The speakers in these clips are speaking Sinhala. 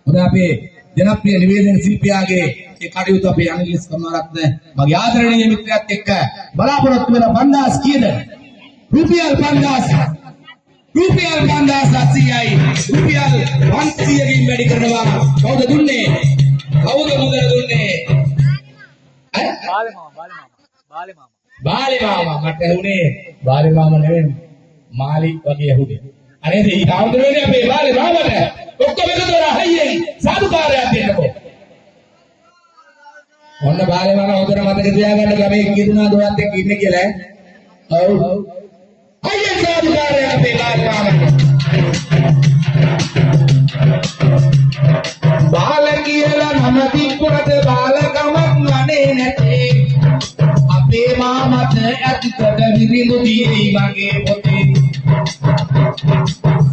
හොඳ අපේ ජනප්‍රිය නිවේදන ශිල්පියාගේ ඒ කටයුතු අපේ අනිලිස් කරුණාරත්න මගේ ආදරණීය මිත්‍රයාත් එක්ක බලාපොරොත්තු වෙන 5000 කීයද? රුපියල් 5000. රුපියල් 5000යි. රුපියල් 500කින් වැඩි කරනවා. කවුද දුන්නේ? කවුද මුදල දුන්නේ? බාලේ මාමා මට ඇහුනේ බාලේ මාමා නෙවෙයි මාලි වගේ ඇහුනේ. අනේ මේ ආවුදනේ අපේ බාලේ මාමට ඔක්කොම එකතු වෙලා හයියෙන් සාදුකාරයක් දෙන්නකෝ. ඔන්න බාලේ මාමා හොඳට මතක තියාගන්න ගමේ කිදුනාද ඔයත් එක්ක ඉන්නේ කියලා. ඔව්. හයියෙන් සාදුකාරයක් අපේ බාලේ මාමට. බාල කියලා නම දීපුරට බාලකමක් නනේ නැතේ. අපේ මාමට ඇතිකොට විරිඳු දීයි මගේ පොතේ.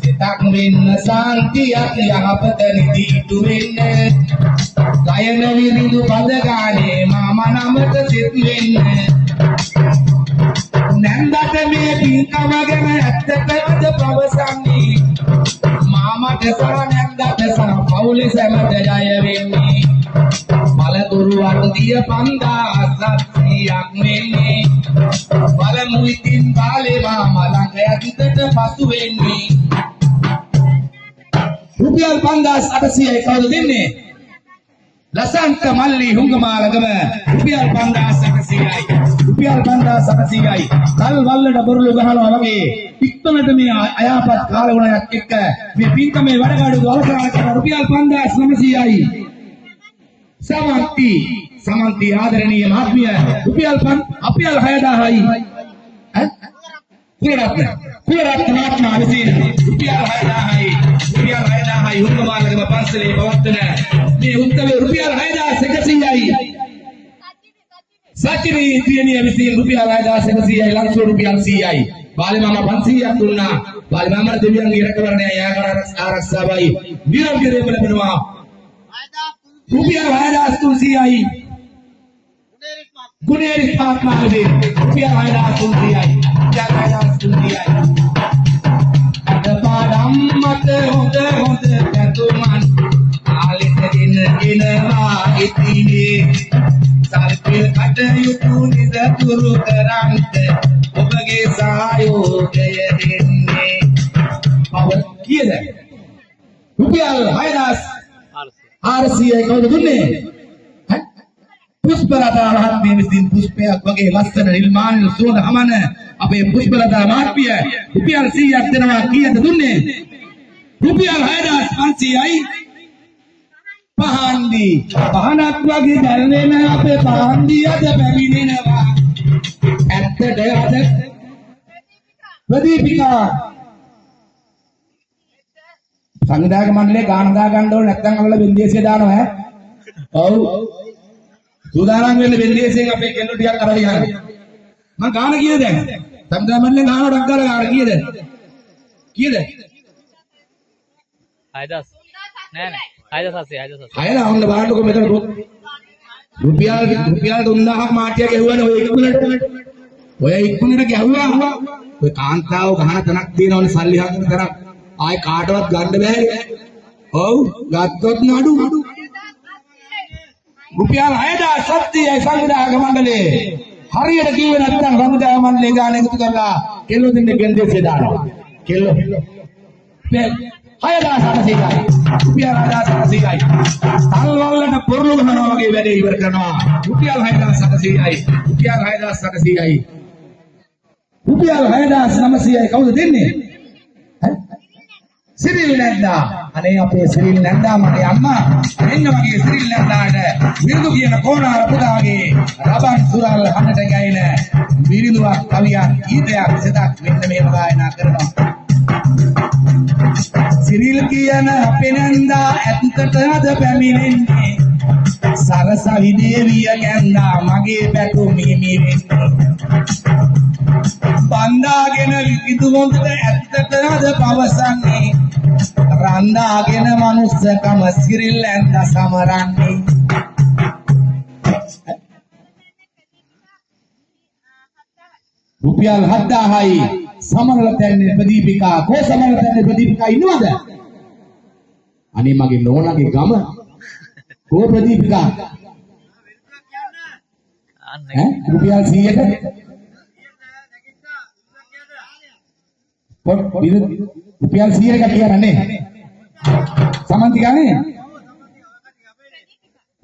සිතක් වෙන්න සාන්තියක් යහපත නිදීතු වෙන්න. ගයන විරිඳු පද ගානේ මාමා නමට සිත් වෙන්න. නැන්දට මේ පින්කම ගැන ඇත්තටමද පවසන්නේ. මාමට සහ නැන්දට සහ පවුලේ සැමට ජය වෙන්නේ. මලතුරු අටදිය 5000ක් වෙන්නේ. බලමු ඉතින් බාලේ මාමා ළඟ ඇතිතට පසු වෙන්නේ. රුපියල් 5800යි කවුද දෙන්නේ? ලසන්ත මල්ලි හුඟමාලගම රුපියල් 5800යි. රුපියල් 5800යි. කල් වල්ලට බොරළු ගහනවා වගේ ඉක්මනට මේ අයාපත් කාලගුණයක් එක්ක මේ පින්කමේ වැඩ කටයුතු අවසන් කරන රුපියල් 5900යි. සමන්ති ආදරණීය මහත්මිය රුපියල් 6000යි. කුලරත්න මහත්මයා විසින් රුපියල් 6000යි. රුපියල් 6000යි හුඟමාලගම පන්සලේ පවත්වන මේ උත්සවයේ රුපියල් 6100යි. සචිනි දියණිය විසින් රුපියල් 6100යි. ලංසෝ රුපියල් 100යි. බාලේ මාමා 500ක් දුන්නා. බාලේ මාමා දෙවියන්ගේ රැකවරණය ආරක්ෂාවයි නිරන්තරයෙන්ම ලැබෙනවා. රුපියල් 6300යි. ගුණේරිස් පාත්මාගේ රුපියල් 6300යි. රුපියල් 6300යි. අදපාඩම් මත හොඳ පැතුමන් ආලෙත දෙනවා ඉතිනේ. සල්පිල් කටයුතු නිරතුරු කරන්ට ඔබගේ සහයෝගය දෙන්නේ. පවර් කීයද? රුපියල් 6400යි කවුද දුන්නේ? පුෂ්පලතා මහත්මිය විසින් පුෂ්පයක් වගේ ලස්සන නිර්මාණ සුවඳ හමන අපේ පුෂ්පලතා මහත්මිය රුපියල් 100ක් දෙනවා. කීයද දුන්නේ? රුපියල් 6500යි. පහනක් වගේ දැල්වෙන අපේ පහන්දි අද පැමිණෙනවා. ඇත්තද අද ප්‍රදීපිකා සංවිධායක මණ්ඩලයේ ගාන දා ගන්න ඕනේ නැත්නම් අපල වෙන්දේසිය දානවා ඈ. ඔව් සූදානම් වෙන්න වෙන්දේසියෙන් අපේ කෙල්ලෝ ටිකක් අරගෙන යන්න. මම ගාන කීයද දැන්? සංවිධායක මණ්ඩලයෙන් ගානටක් දාලා ගාන කීයද? 6000 නෑ නෑ 6700 6ලා ඔන්න බලන්නකො මෙතන රුපියල් 3000ක් මාටියා ගැහුවානේ ඔය ඉක්මනට. ඔය ඉක්මනට ගැහුවා. ඔය කාන්තාව ගහන තනක් තියෙනවනේ සල්ලි හදන තනක්. ආයේ කාටවත් ගන්න බෑ. ඔව් ගත්තොත් නඩු. රුපියල් 6700යි සංවිධායක මණ්ඩලේ. හරියට කිව්වේ නැත්නම් සංවිධායක මණ්ඩලේ ගාන එකතු කරලා කෙල්ලෝ දෙන්නේ ගෙන්දේසේ දානවා. කෙල්ලෝ 6700යි. රුපියල් 6700යි. තල්වලට පොරළු ගන්නවා වගේ වැඩේ ඉවර කරනවා. රුපියල් 6700යි. රුපියල් 6700යි. රුපියල් 6900යි කවුද දෙන්නේ? සිරිල් නැන්දා. අනේ අපේ සිරිල් නැන්දා මගේ අම්මා. එන්න මගේ සිරිල් නැන්දාට විරුදු කියන කොණාර පුතාගේ රබන් සුරල් හඬට ගයින විරිදුවක් කවියක් ගීතයක් සිතක් මෙන්න මේව ගායනා කරනවා. සිරිල් කියන අපේ නැන්දා ඇත්තට අද පැමිණෙන්නේ. සරසවි දේවිය ගැන්දා මගේ පැතුම් හිමි වෙන්නේ. බණ්ඩාගෙන විකිදු හොඳට ඇත්තට අද පවසන්නේ. රන්දාගෙන මනුස්සකම සිරිල් නැන්ද සමරන්නේ. රුපියල් 7000යි. සමරල තැන්නේ ප්‍රදීපිකා. කො සමරල තැන්නේ ප්‍රදීපිකා ඉන්නවද? අනේ මගේ නෝනාගේ ගම කෝ ප්‍රදීපිකා අන්න රුපියල් 100ට පොත් රුපියල් 100ක කියන්නේ සමන්තිකානේ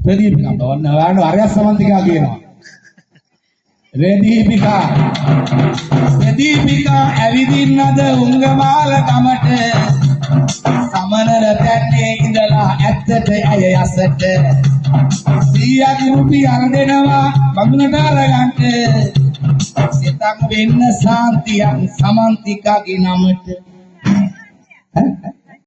ප්‍රදීපිකා ඔන්න ඔයාලට අරයක් සමන්තිකා කියනවා ප්‍රදීපිකා ඇවිදින්නද උංගමාල කමට සමනල පැන්නේ ඉඳලා ඇත්තට ඇය යසට 100ක් රුපියල් දෙනවා බඳුනට අරගන්න සිතක් වෙන්න සාන්තියක් සමන්තිකාගේ නමට